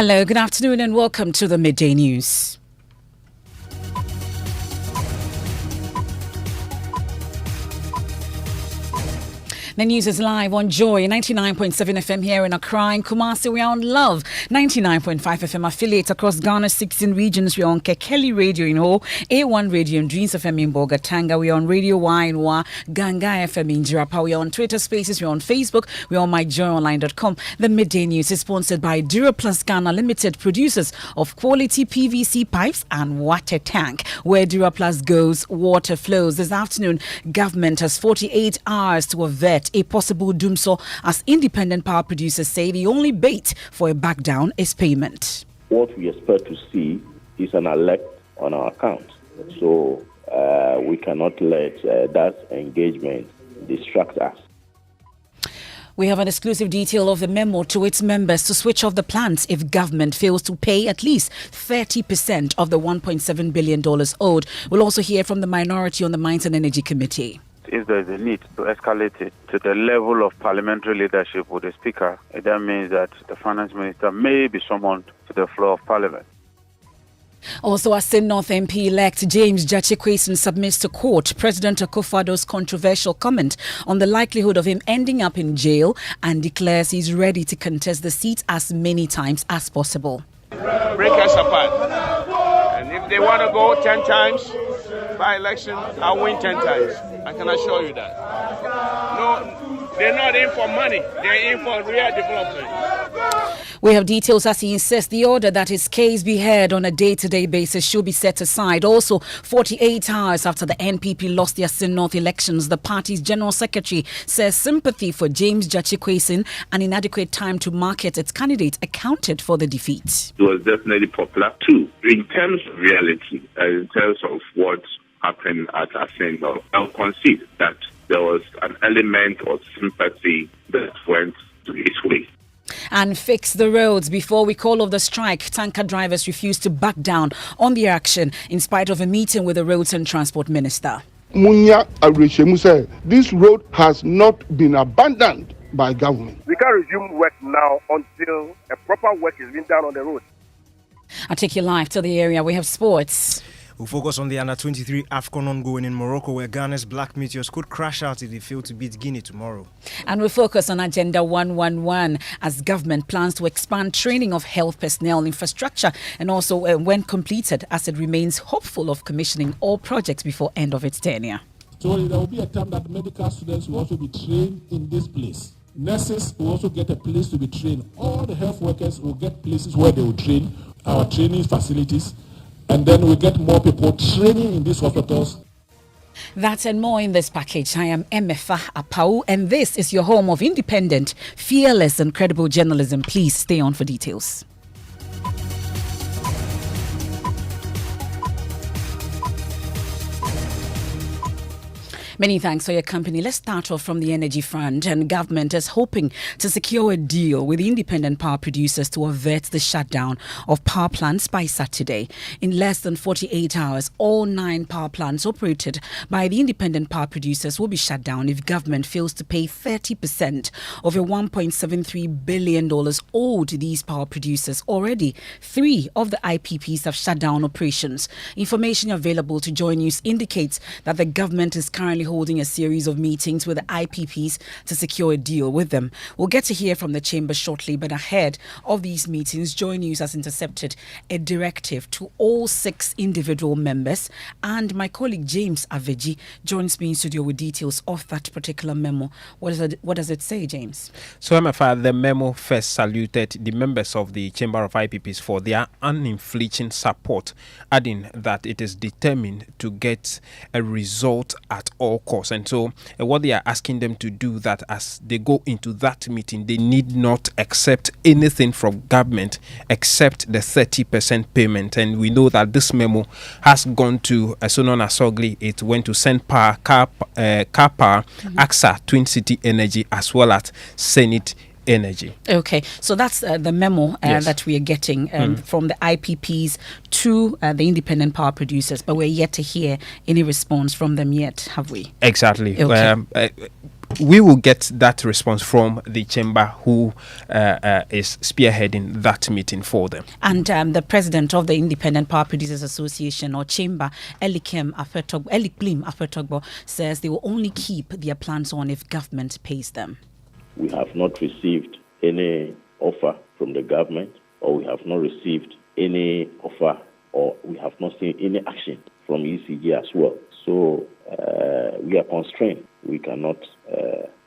Hello, good afternoon and welcome to the Midday News. The news is live on Joy 99.7 FM here in Accra. In Kumasi, we are on Love 99.5 FM affiliates across Ghana's 16 regions. We are on Kekeli Radio in Ho, A1 Radio in Dreams FM in Bogatanga. We are on Radio Y in Wa, Ganga FM in Jirapa. We are on Twitter Spaces. We are on Facebook. We are on myjoyonline.com. The Midday News is sponsored by Duraplus Ghana Limited, producers of quality PVC pipes and water tank. Where Duraplus goes, water flows. This afternoon, government has 48 hours to avert a possible doomsday, as independent power producers say the only bait for a back down is payment. What we expect to see is an alert on our account. So we cannot let that engagement distract us. We have an exclusive detail of the memo to its members to switch off the plants if government fails to pay at least 30% of the $1.7 billion owed. We'll also hear from the minority on the Mines and Energy Committee. If there is a need to escalate it to the level of parliamentary leadership with the Speaker, that means that the Finance Minister may be summoned to the floor of Parliament. Also, Asin North MP-elect James Jachikwason submits to court President Akufo-Addo's controversial comment on the likelihood of him ending up in jail and declares he's ready to contest the seat as many times as possible. Break us apart. And if they want to go 10 times by election, I'll win 10 times. I can assure you that. No, they're not in for money. They're in for real development. We have details as he insists the order that his case be heard on a day-to-day basis should be set aside. Also, 48 hours after the NPP lost the Asin North elections, the party's general secretary says sympathy for James Jachikwason and inadequate time to market its candidate accounted for the defeat. It was definitely popular too. In terms of reality, in terms of what happened at Asin North, I'll concede that there was an element of sympathy that went to his way. And fix the roads. Before we call off the strike, tanker drivers refused to back down on the action in spite of a meeting with the Roads and Transport Minister. Munya Arishemu said this road has not been abandoned by government. We can't resume work now until a proper work is being done on the road. I'll take you live to the area. We have sports. We'll focus on the Under-23 AFCON ongoing in Morocco, where Ghana's Black Meteors could crash out if they fail to beat Guinea tomorrow. And we'll focus on Agenda 111 as government plans to expand training of health personnel infrastructure and also when completed, as it remains hopeful of commissioning all projects before end of its tenure. So there will be a time that medical students will also be trained in this place. Nurses will also get a place to be trained. All the health workers will get places where they will train, our training facilities. And then we get more people training in these hospitals. That and more in this package. I am Emefa Apawu, and this is your home of independent, fearless, and credible journalism. Please stay on for details. Many thanks for your company. Let's start off from the energy front. And government is hoping to secure a deal with the independent power producers to avert the shutdown of power plants by Saturday. In less than 48 hours, all 9 power plants operated by the independent power producers will be shut down if government fails to pay 30% of a $1.73 billion owed to these power producers. Already, 3 of the IPPs have shut down operations. Information available to Joy News indicates that the government is currently holding a series of meetings with the IPPs to secure a deal with them. We'll get to hear from the chamber shortly, but ahead of these meetings, Joy News has intercepted a directive to all 6 individual members, and my colleague James Aveji joins me in studio with details of that particular memo. What does it say, James? So, Emefa, the memo first saluted the members of the Chamber of IPPs for their unflinching support, adding that it is determined to get a result at all course. And so what they are asking them to do, that as they go into that meeting, they need not accept anything from government except the 30% payment. And we know that this memo has gone to Sonon Asogli. It went to Senpa, Kapa, AXA, Twin City Energy, as well as Senate Energy. Okay, so that's the memo Yes. that we are getting from the IPPs to the independent power producers, but we're yet to hear any response from them yet, have we? Exactly. Okay. we will get that response from the chamber who is spearheading that meeting for them. And the president of the Independent Power Producers Association or Chamber, Elikplim Afetogbo, says they will only keep their plans on if government pays them. We have not received any offer from the government, or we have not received any offer, or we have not seen any action from ECG as well. So we are constrained. We cannot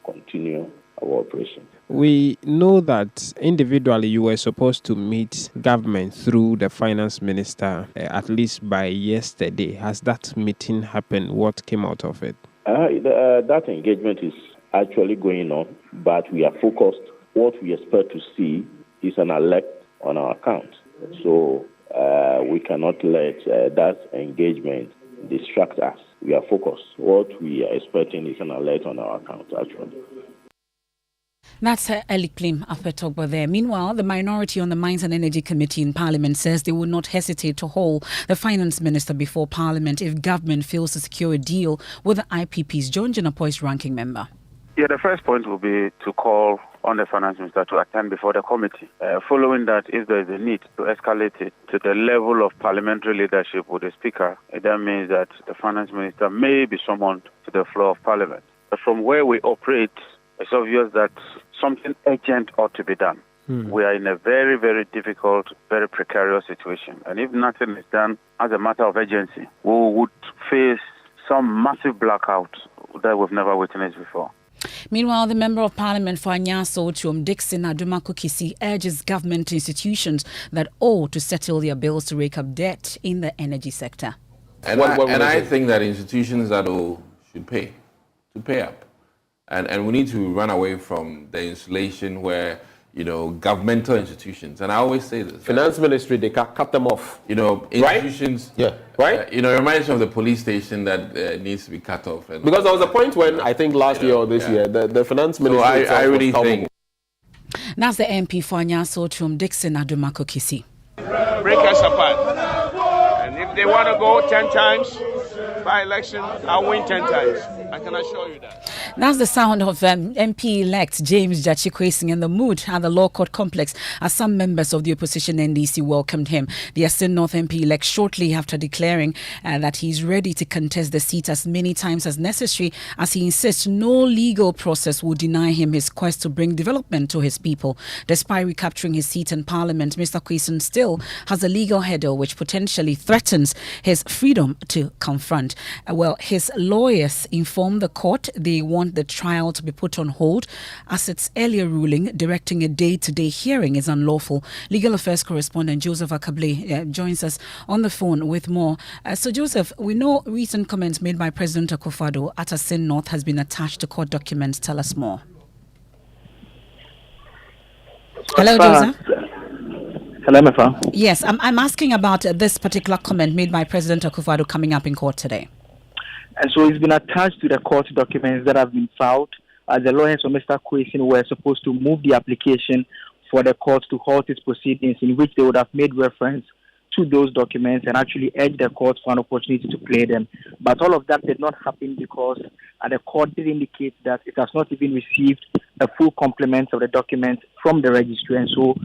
continue our operation. We know that individually you were supposed to meet government through the finance minister at least by yesterday. Has that meeting happened? What came out of it? That engagement is actually going on, but we are focused. What we expect to see is an alert on our account. So we cannot let that engagement distract us. We are focused. What we are expecting is an alert on our account, actually. That's Elikplim Afetogbo there. Meanwhile, the minority on the Mines and Energy Committee in Parliament says they will not hesitate to hold the Finance Minister before Parliament if government fails to secure a deal with the IPP's John Jinapoy's ranking member. Yeah, the first point will be to call on the Finance Minister to attend before the committee. Following that, if there is a need to escalate it to the level of parliamentary leadership with the Speaker, that means that the Finance Minister may be summoned to the floor of Parliament. But from where we operate, it's obvious that something urgent ought to be done. We are in a very, very difficult, very precarious situation. And if nothing is done as a matter of urgency, we would face some massive blackout that we've never witnessed before. Meanwhile, the Member of Parliament for Anyaso Tuom Dixon Adumakukisi urges government institutions that owe to settle their bills to rake up debt in the energy sector. And I think that institutions that owe should pay up. And we need to run away from the installation where, governmental institutions, and I always say this. Finance Ministry, they can cut them off. Institutions. Right? Yeah. Right? It reminds me of the police station that needs to be cut off. Because there was a point when, I think last year or this year, the Finance Ministry I really think. That's the MP for Anyaso Tuom Dixon Adumakukisi. Break us apart. And if they want to go 10 times by election, I'll win 10 times. I can assure you that. That's the sound of MP-elect James Jachikwesing in the mood at the Law Court complex as some members of the opposition NDC welcomed him. The Assin North MP-elect shortly after declaring that he's ready to contest the seat as many times as necessary, as he insists no legal process will deny him his quest to bring development to his people. Despite recapturing his seat in Parliament, Mr. Kwesing still has a legal hurdle which potentially threatens his freedom to confront. His lawyers informed the court they want the trial to be put on hold as its earlier ruling directing a day-to-day hearing is unlawful. Legal Affairs correspondent Joseph Akable joins us on the phone with more. So Joseph, we know recent comments made by President Akufo-Addo at Assin North has been attached to court documents. Tell us more. Hello, Joseph. Hello, Emefa. Yes, I'm asking about this particular comment made by President Akufo-Addo coming up in court today. And so it's been attached to the court documents that have been filed. The lawyers of Mr. Kwesing were supposed to move the application for the court to halt its proceedings, in which they would have made reference to those documents and actually urge the court for an opportunity to play them. But all of that did not happen because the court did indicate that it has not even received a full complement of the documents from the registry. And so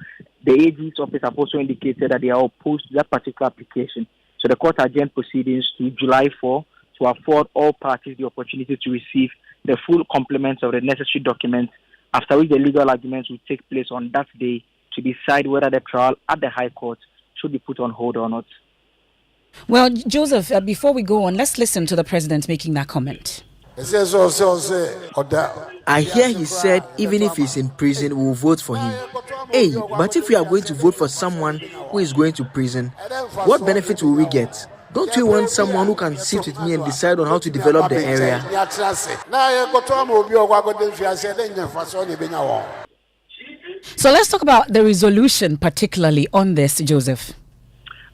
the AG's office have also indicated that they are opposed to that particular application. So the court adjourned proceedings to July 4 to afford all parties the opportunity to receive the full complement of the necessary documents, after which the legal arguments will take place on that day to decide whether the trial at the High Court should be put on hold or not. Well, Joseph, before we go on, let's listen to the president making that comment. I hear he said even if he's in prison, we'll vote for him. Hey, but if we are going to vote for someone who is going to prison, what benefit will we get? Don't we want someone who can sit with me and decide on how to develop the area? So let's talk about the resolution particularly on this, Joseph.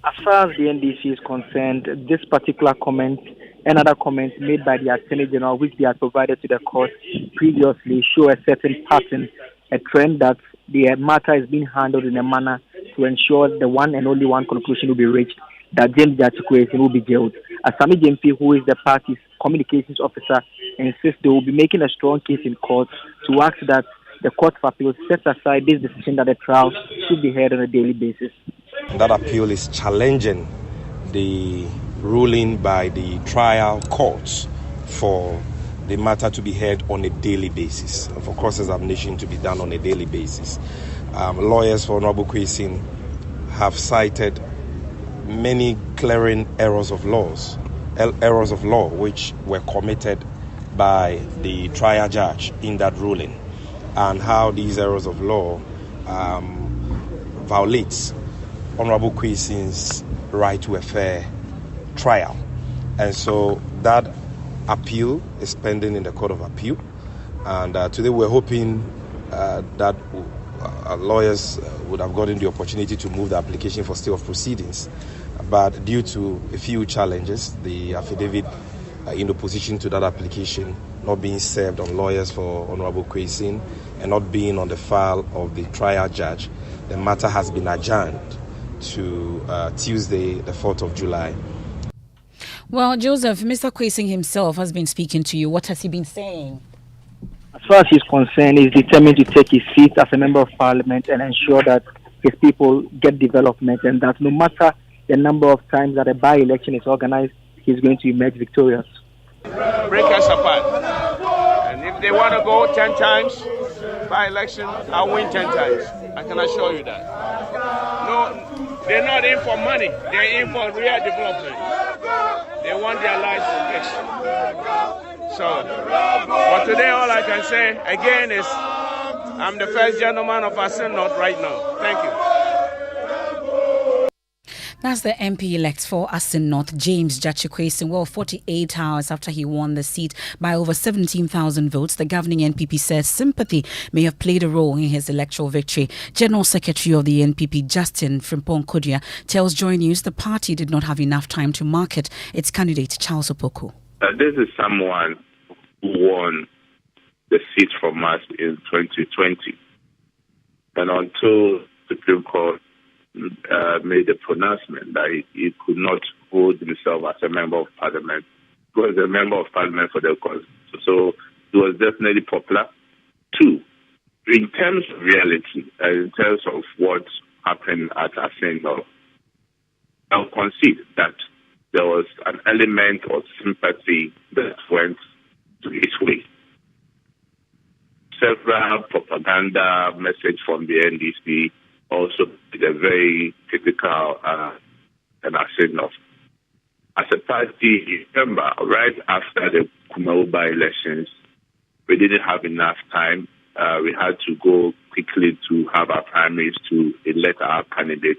As far as the NDC is concerned, this particular comment and other comments made by the Attorney General, which they had provided to the court previously, show a certain pattern, a trend that the matter is being handled in a manner to ensure the one and only one conclusion will be reached. that James Jachikwesin will be jailed. Asami JMP, who is the party's communications officer, insists they will be making a strong case in court to ask that the Court of Appeal sets aside this decision that the trial should be held on a daily basis. That appeal is challenging the ruling by the trial courts for the matter to be heard on a daily basis and for cross-examination to be done on a daily basis. Lawyers for Honorable Kwesin have cited many glaring errors of law which were committed by the trial judge in that ruling, and how these errors of law violates Honorable Kwesin's right to a fair trial. And so that appeal is pending in the Court of Appeal, and today we're hoping that lawyers would have gotten the opportunity to move the application for stay of proceedings, but due to a few challenges, the affidavit in opposition to that application not being served on lawyers for Honorable Kwesin and not being on the file of the trial judge, the matter has been adjourned to Tuesday, the 4th of July. Well, Joseph, Mr. Kwesin himself has been speaking to you. What has he been saying? As far as he's concerned, he's determined to take his seat as a member of parliament and ensure that his people get development, and that no matter the number of times that a by-election is organized, he's going to emerge victorious. Break us apart. And if they want to go 10 times by-election, I'll win 10 times. I can assure you that. No, they're not in for money. They're in for real development. They want their lives fixed. So, for today, all I can say again is I'm the first gentleman of Asin North right now. Thank you. That's the MP-elect for Asin North, James Jachikwesin. Well, 48 hours after he won the seat by over 17,000 votes, the governing NPP says sympathy may have played a role in his electoral victory. General Secretary of the NPP, Justin Frimpong Kodia, tells Joy News the party did not have enough time to market its candidate, Charles Opoku. This is someone who won the seat from us in 2020. And until the Supreme Court made a pronouncement that he could not hold himself as a member of parliament, he was a member of parliament for the cause. So he was definitely popular. Two, in terms of reality, in terms of what happened at Asendo, I'll concede that there was an element of sympathy that went to his way. Several propaganda message from the NDC also did a very typical and Asendo. As a party, remember, right after the Kumawu by-elections, we didn't have enough time. We had to go quickly to have our primaries to elect our candidate.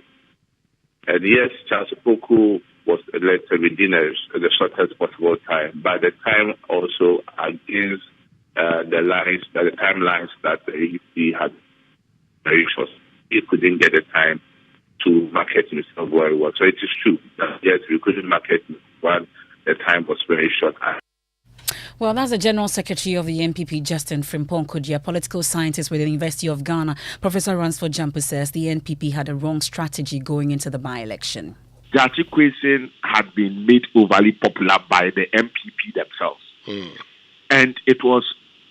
And yes, Charles Opoku was elected within the shortest possible time. By the time also against the timelines that he had very short, he couldn't get the time to market himself very well. So it is true that yes, we couldn't market him when the time was very short. Well, that's the General Secretary of the NPP, Justin Frimpong Kodia. Political scientist with the University of Ghana, Professor Ransford Jampu, says the NPP had a wrong strategy going into the by-election. Jachikwesin had been made overly popular by the MPP themselves. And it was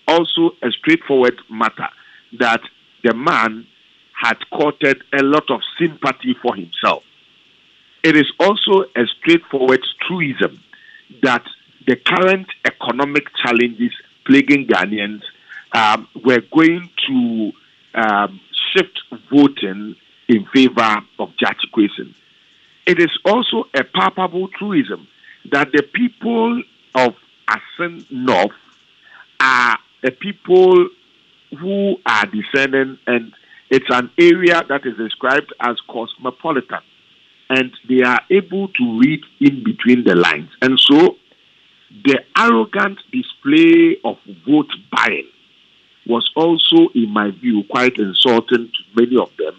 also a straightforward matter that the man had courted a lot of sympathy for himself. It is also a straightforward truism that the current economic challenges plaguing Ghanaians were going to shift voting in favor of Jachikwesin. It is also a palpable truism that the people of Asin North are a people who are descendant, and it's an area that is described as cosmopolitan, and they are able to read in between the lines. And so the arrogant display of vote buying was also, in my view, quite insulting to many of them.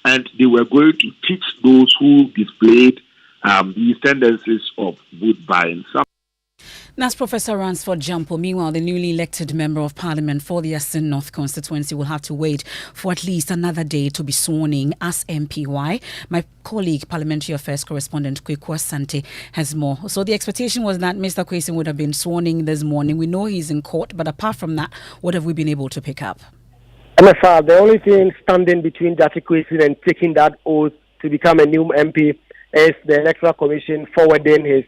And they were going to teach those who displayed these tendencies of vote buying. That's Professor Ransford Jampo. Meanwhile, the newly elected member of parliament for the Eastern North constituency will have to wait for at least another day to be sworn in as MPY. My colleague, parliamentary affairs correspondent Kweku Asante, has more. So the expectation was that Mr. Kwesi would have been sworn in this morning. We know he's in court, but apart from that, what have we been able to pick up? Emefa, the only thing standing between Jati Kwesi and taking that oath to become a new MP is the Electoral Commission forwarding his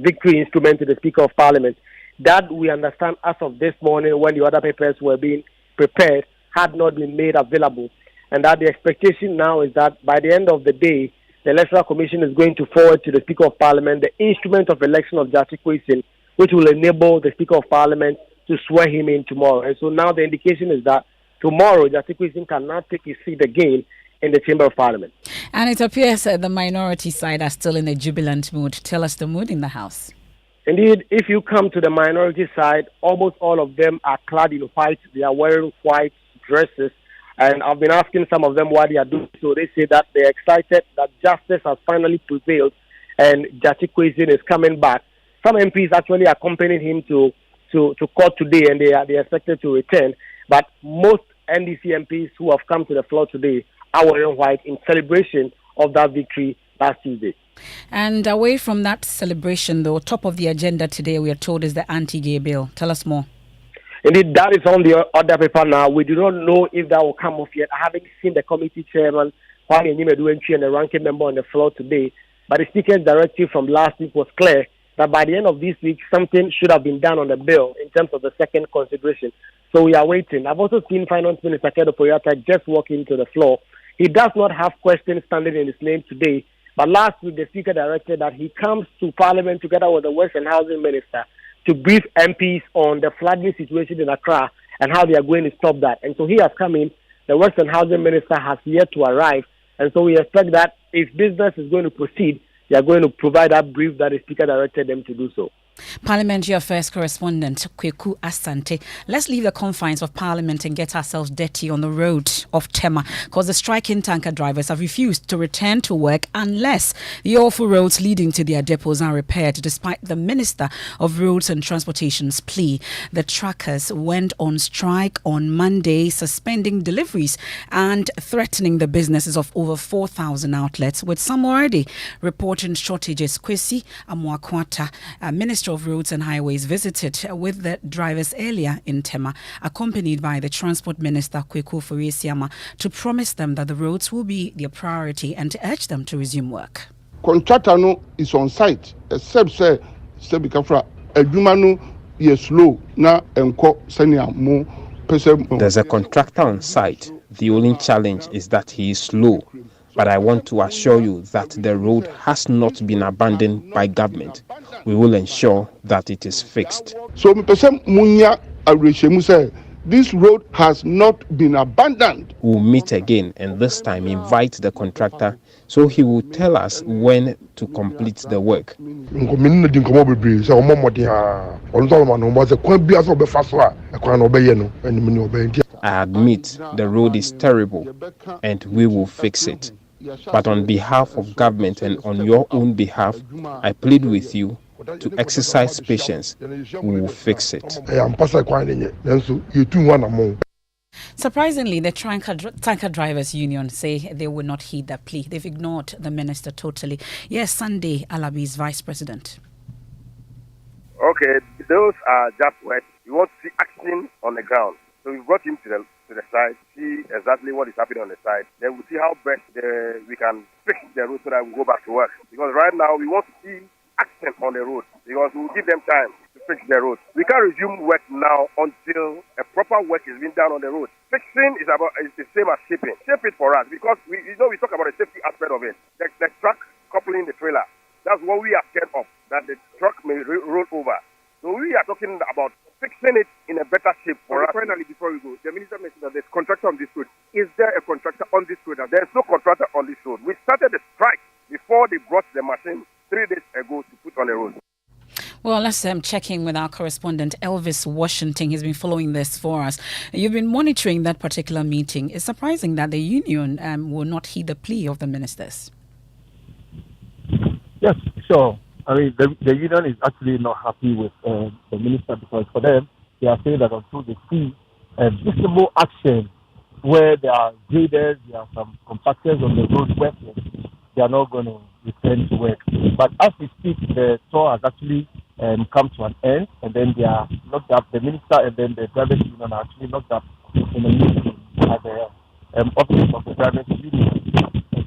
victory instrument to the Speaker of Parliament. That we understand as of this morning, when the other papers were being prepared, had not been made available. And that the expectation now is that by the end of the day, the Electoral Commission is going to forward to the Speaker of Parliament the instrument of election of Jati Kwesi, which will enable the Speaker of Parliament to swear him in tomorrow. And so now the indication is that tomorrow, Jati Kwesi cannot take his seat again in the Chamber of Parliament. And it appears the minority side are still in a jubilant mood. Tell us the mood in the House. Indeed, if you come to the minority side, almost all of them are clad in white. They are wearing white dresses. And I've been asking some of them why they are doing so. They say that they're excited that justice has finally prevailed and Jati Kwesi is coming back. Some MPs actually accompanying him to court today, and they are expected to return. But most NDC MPs who have come to the floor today are wearing white in celebration of that victory last Tuesday. And away from that celebration, though, top of the agenda today, we are told, is the anti-gay bill. Tell us more. Indeed, that is on the other paper now. We do not know if that will come off yet. I haven't seen the committee chairman, Juan Enyimeduentri, and the ranking member on the floor today. But the Speaker's directive from last week was clear that by the end of this week, something should have been done on the bill in terms of the second consideration. So we are waiting. I've also seen Finance Minister Kedo Poyata just walk into the floor. He does not have questions standing in his name today, but last week the Speaker directed that he comes to Parliament together with the Works and Housing Minister to brief MPs on the flooding situation in Accra and how they are going to stop that. And so he has come in. The Works and Housing Minister has yet to arrive, and so we expect that if business is going to proceed, they are going to provide that brief that the Speaker directed them to do so. Parliamentary Affairs correspondent Kweku Asante. Let's leave the confines of Parliament and get ourselves dirty on the road of Tema, because the striking tanker drivers have refused to return to work unless the awful roads leading to their depots are repaired, despite the Minister of Roads and Transportation's plea. The truckers went on strike on Monday, suspending deliveries and threatening the businesses of over 4,000 outlets, with some already reporting shortages. Kwesi Amwakwata, Minister of Roads and Highways, visited with the drivers earlier in Tema, accompanied by the Transport Minister Kweku Furesiama, to promise them that the roads will be their priority and to urge them to resume work. Contractor no is on site, except say Bikafra adwuma no ye slow na enko senia mo pese. There's a contractor on site. The only challenge is that he is slow. But I want to assure you that the road has not been abandoned by government. We will ensure that it is fixed. So munya areshemu say this road has not been abandoned. We'll meet again, and this time invite the contractor so he will tell us when to complete the work. I admit the road is terrible and we will fix it. But on behalf of government and on your own behalf, I plead with you to exercise patience. We will fix it. Surprisingly, the tanker drivers union say they will not heed that plea. They've ignored the minister totally. Yes, Sunday Alabi is vice president. Okay, those are just words. We want to see action on the ground. So we brought him to the side, see exactly what is happening on the side. Then we'll see how best we can fix the road so that we go back to work. Because right now we want to see action on the road, because we'll give them time to fix the road. We can't resume work now until a proper work is being done on the road. Fixing is the same as shipping. Ship it for us, because we talk about the safety aspect of it. The truck coupling the trailer, that's what we are scared of, that the truck may roll over. So we are talking about fixing it in a better shape for us. Finally, before we go, the minister mentioned that there's contractor on this road. Is there a contractor on this road? There's no contractor on this road. We started the strike before they brought the machine 3 days ago to put on the road. Well, let's check in with our correspondent, Elvis Washington. He's been following this for us. You've been monitoring that particular meeting. It's surprising that the union will not heed the plea of the ministers. Yes, sure. I mean, the union is actually not happy with the minister because for them, they are saying that until they see visible action where there are graders, there are some contractors on the road working, they are not going to return to work. But as we speak, the tour has actually come to an end, and then they are locked up. The minister and then the drivers union are actually locked up in a meeting at the office of the drivers union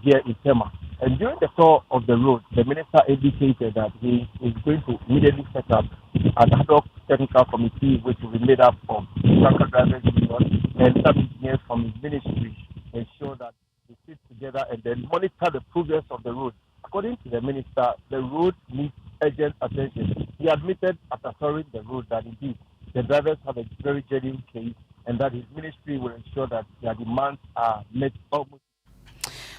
here in Tema. And during the tour of the road, the minister indicated that he is going to immediately set up an ad hoc technical committee which will be made up of tanker drivers union and some engineers from his ministry to ensure that they sit together and then monitor the progress of the road. According to the minister, the road needs urgent attention. He admitted after touring the road that indeed the drivers have a very genuine case and that his ministry will ensure that their demands are met almost.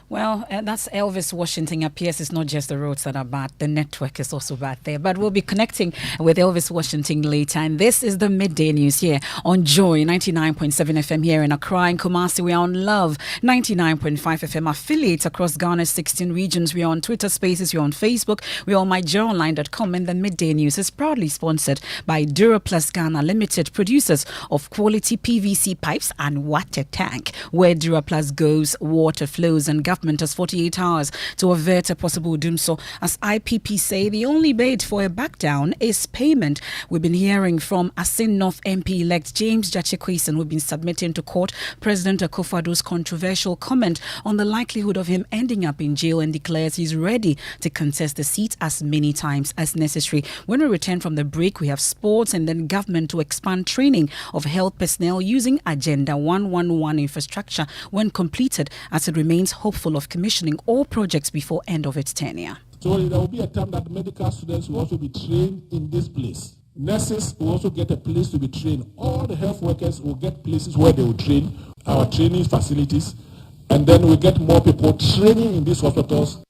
Well, that's Elvis Washington. Appears it's not just the roads that are bad, the network is also bad there. But we'll be connecting with Elvis Washington later. And this is the Midday News here on Joy 99.7 FM here in Accra and Kumasi. We are on Love 99.5 FM affiliates across Ghana's 16 regions. We are on Twitter Spaces, we're on Facebook, we're on myjoyonline.com. And the Midday News is proudly sponsored by Duraplus Ghana Limited, producers of quality PVC pipes and water tank. Where Duraplus goes, water flows, and government has 48 hours to avert a possible doom. So, as IPP say, the only bait for a back down is payment. We've been hearing from Asin North MP-elect James Jachekwesen, who've been submitting to court President Akufo-Addo's controversial comment on the likelihood of him ending up in jail, and declares he's ready to contest the seat as many times as necessary. When we return from the break, we have sports and then government to expand training of health personnel using Agenda 111 infrastructure when completed, as it remains hopeful of commissioning all projects before end of its tenure. So there will be a time that medical students will also be trained in this place. Nurses will also get a place to be trained. All the health workers will get places where they will train, our training facilities, and then we get more people training in these hospitals.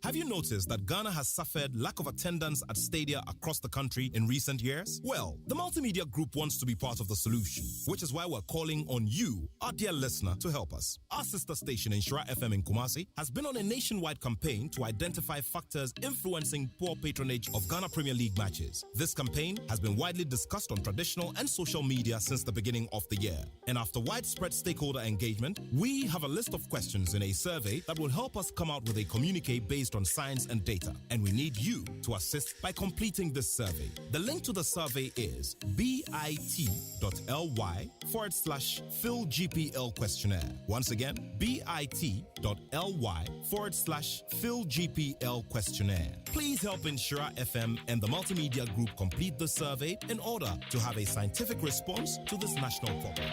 Have you noticed that Ghana has suffered lack of attendance at stadia across the country in recent years? Well, the Multimedia Group wants to be part of the solution, which is why we're calling on you, our dear listener, to help us. Our sister station, Inshira FM in Kumasi, has been on a nationwide campaign to identify factors influencing poor patronage of Ghana Premier League matches. This campaign has been widely discussed on traditional and social media since the beginning of the year. And after widespread stakeholder engagement, we have a list of questions in a survey that will help us come out with a communique based on science and data, and we need you to assist by completing this survey. The link to the survey is bit.ly/PhilGPL questionnaire. Once again, bit.ly/PhilGPL questionnaire. Please help Inshira FM and the Multimedia Group complete the survey in order to have a scientific response to this national problem.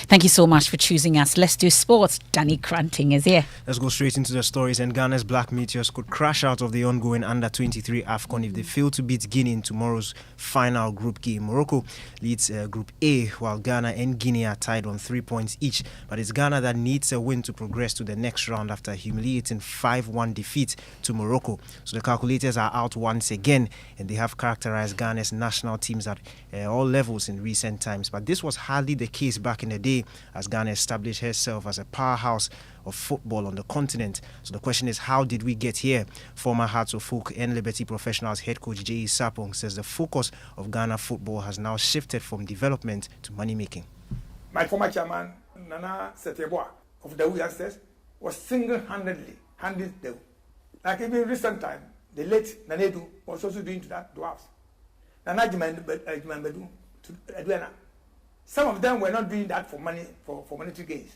Thank you so much for choosing us. Let's do sports. Danny Cranting is here. Let's go straight into the stories. And Ghana's Black Meteors could crash out of the ongoing Under-23 AFCON if they fail to beat Guinea in tomorrow's final group game. Morocco leads Group A, while Ghana and Guinea are tied on 3 points each. But it's Ghana that needs a win to progress to the next round after a humiliating 5-1 defeat to Morocco. So the calculators are out once again, and they have characterized Ghana's national teams at all levels in recent times. But this was hardly the case back in the day, as Ghana established herself as a powerhouse of football on the continent. So the question is, how did we get here? Former Hearts of Oak and Liberty Professionals head coach J.E. Sapong says the focus of Ghana football has now shifted from development to money making. My former chairman, Nana Seteboa of the Youngsters, was single-handedly handling the like even recent time, the late Nanedu was also doing to that dwarfs. Nana Jimanbedu to Adwana. Some of them were not doing that for money, for monetary gains.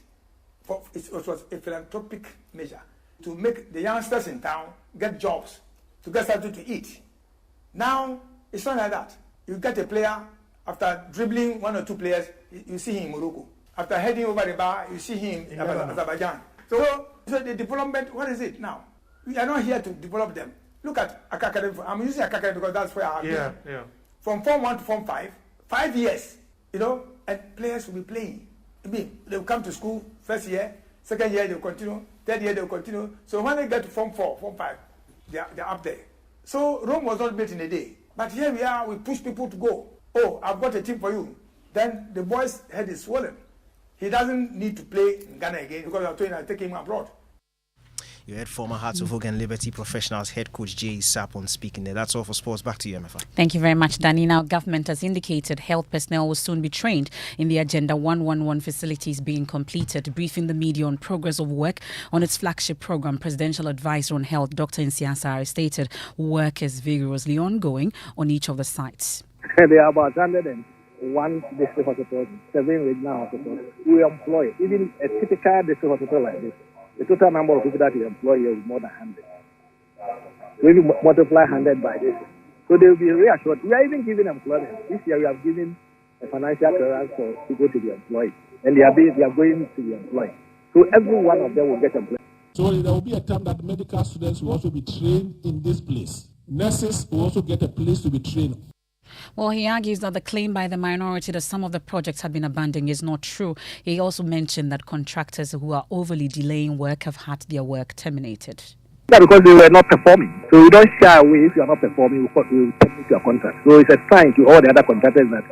It was a philanthropic measure to make the youngsters in town get jobs, to get something to eat. Now, it's not like that. You get a player, after dribbling one or two players, you see him in Morocco. After heading over the bar, you see him in Azerbaijan. So the development, what is it now? We are not here to develop them. Look at Akakademi. I'm using Akakademi because that's where I have been. Yeah. From Form 1 to Form 5, 5 years, and players will be playing. I mean, they will come to school first year, second year they will continue, third year they will continue. So when they get to Form 4, Form 5, they are up there. So Rome was not built in a day. But here we are, we push people to go. Oh, I've got a team for you. Then the boy's head is swollen. He doesn't need to play in Ghana again because I'm told I take him abroad. You heard former Hearts of Oak and Liberty Professionals head coach Jay Sapon speaking there. That's all for sports. Back to you, Emefa. Thank you very much, Danny. Now, government has indicated health personnel will soon be trained in the Agenda 111 facilities being completed. Briefing the media on progress of work on its flagship program, Presidential Advisor on Health, Dr. Nsiasare, stated work is vigorously ongoing on each of the sites. There are about 101 district hospitals, 7 regional hospitals. We employ, even a typical district hospital like this, the total number of people that we employ here is more than 100. So if you multiply 100 by this, so they will be reassured. We are even giving employment. This year we have given a financial clearance for people to be employed, and they are going to be employed. So every one of them will get employed. So there will be a time that medical students will also be trained in this place. Nurses will also get a place to be trained. Well, he argues that the claim by the minority that some of the projects have been abandoned is not true. He also mentioned that contractors who are overly delaying work have had their work terminated. Yeah, because they were not performing. So we don't shy away. If you are not performing, we will terminate your contract. So it's a sign to all the other contractors that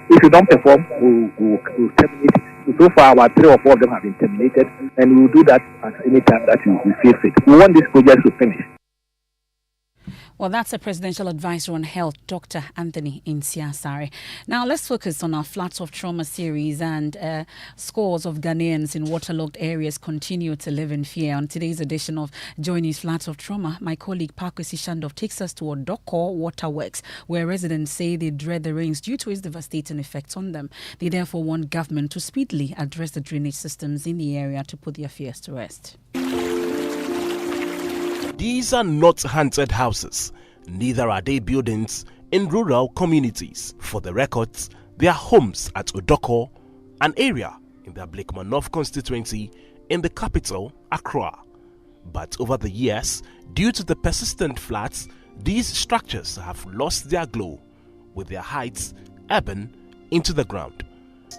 if you don't perform, we'll terminate it. So far, about 3 or 4 of them have been terminated, and we will do that at any time that we feel fit. We want this project to finish. Well, that's a presidential advisor on health, Dr. Anthony Nsiasare. Now, let's focus on our Flats of Trauma series, and scores of Ghanaians in waterlogged areas continue to live in fear. On today's edition of Joining Flats of Trauma, my colleague Pakwesi Shandov takes us to Odoko Waterworks, where residents say they dread the rains due to its devastating effects on them. They therefore want government to speedily address the drainage systems in the area to put their fears to rest. These are not haunted houses, neither are they buildings in rural communities. For the records, they are homes at Odoko, an area in the Blakemore North constituency in the capital, Accra. But over the years, due to the persistent floods, these structures have lost their glow, with their heights ebbing into the ground.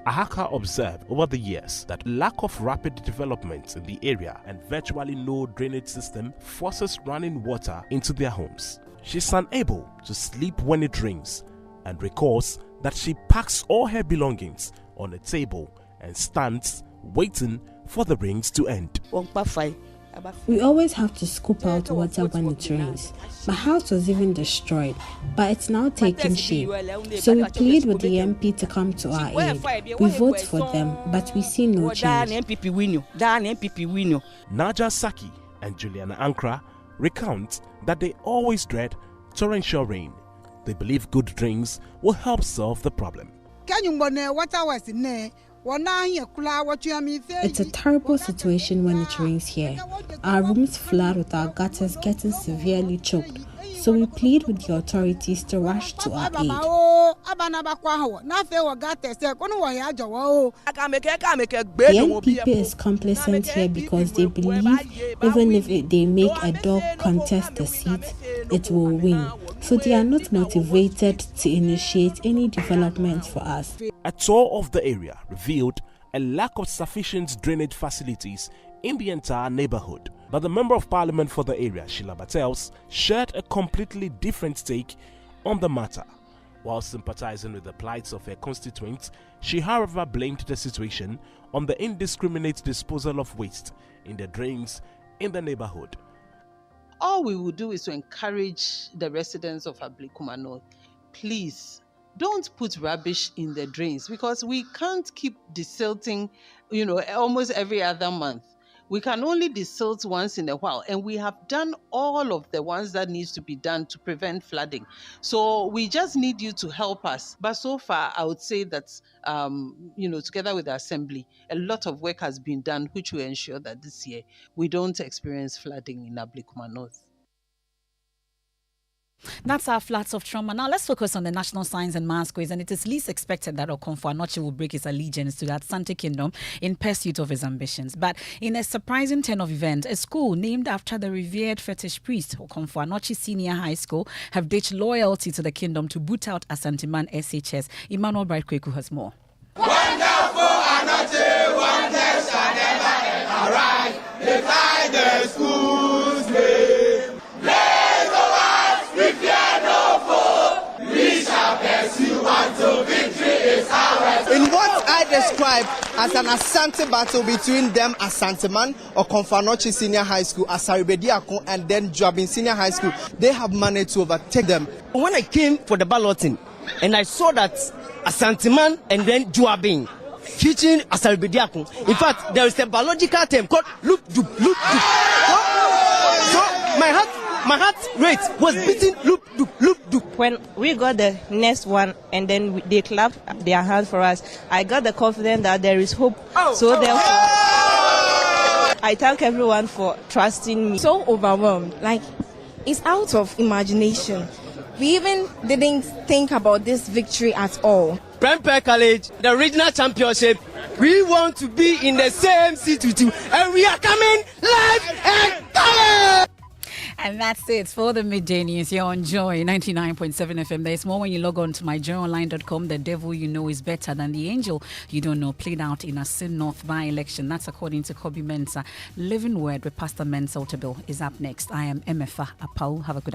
Ahaka observed over the years that lack of rapid development in the area and virtually no drainage system forces running water into their homes. She's unable to sleep when it rains and recalls that she packs all her belongings on a table and stands waiting for the rains to end. We always have to scoop out water when it rains. My house was even destroyed, but it's now taking shape. So we plead with the MP to come to our aid. We vote for them, but we see no change. Naja Saki and Juliana Ankra recount that they always dread torrential rain. They believe good drains will help solve the problem. It's a terrible situation when it rains here. Our rooms flood with our gutters getting severely choked. So we plead with the authorities to rush to our aid. The NPP is complacent here because they believe even if they make a dog contest the seat, it will win. So they are not motivated to initiate any development for us. A tour of the area revealed a lack of sufficient drainage facilities in the entire neighborhood. But the Member of Parliament for the area, Sheila Battels, shared a completely different take on the matter. While sympathizing with the plights of her constituents, she however blamed the situation on the indiscriminate disposal of waste in the drains in the neighborhood. All we will do is to encourage the residents of Blakemore North, please don't put rubbish in the drains, because we can't keep desilting, almost every other month. We can only desilt once in a while, and we have done all of the ones that needs to be done to prevent flooding. So we just need you to help us. But so far, I would say that, together with the Assembly, a lot of work has been done, which will ensure that this year we don't experience flooding in Blakemore North. That's our Flats of Trauma. Now let's focus on the National Science and Maths Quiz, and it is least expected that Okomfo Anokye will break his allegiance to the Asante Kingdom in pursuit of his ambitions. But in a surprising turn of events, a school named after the revered fetish priest, Okomfo Anokye Senior High School, have ditched loyalty to the kingdom to boot out Asanteman SHS. Emmanuel Bright Kweku has more. Wonderful Anokye, wonders shall never arise beside the school's name. We fear no foe, described as an Asante battle between them Asanteman or Konfanochi Senior High School, Asaribediako, and then Joabin Senior High School. They have managed to overtake them. When I came for the balloting and I saw that Asanteman and then Joabin featuring Asaribediako, in fact, there is a biological term called loop-doop. So my heart rate was beating loop-doop. When we got the next one and then they clapped their hands for us, I got the confidence that there is hope. So therefore, I thank everyone for trusting me. So overwhelmed, like it's out of imagination. We even didn't think about this victory at all. Prempeh College, the regional championship, we want to be in the same seat with you, and we are coming live and color. And that's it for the Midday News here on Joy 99.7 FM. There's more when you log on to myjoyonline.com. The devil you know is better than the angel you don't know. Played out in a Sin North by-election. That's according to Kobe Mensah. Living Word with Pastor Mensah Otabil is up next. I am Emefa Apawu. Have a good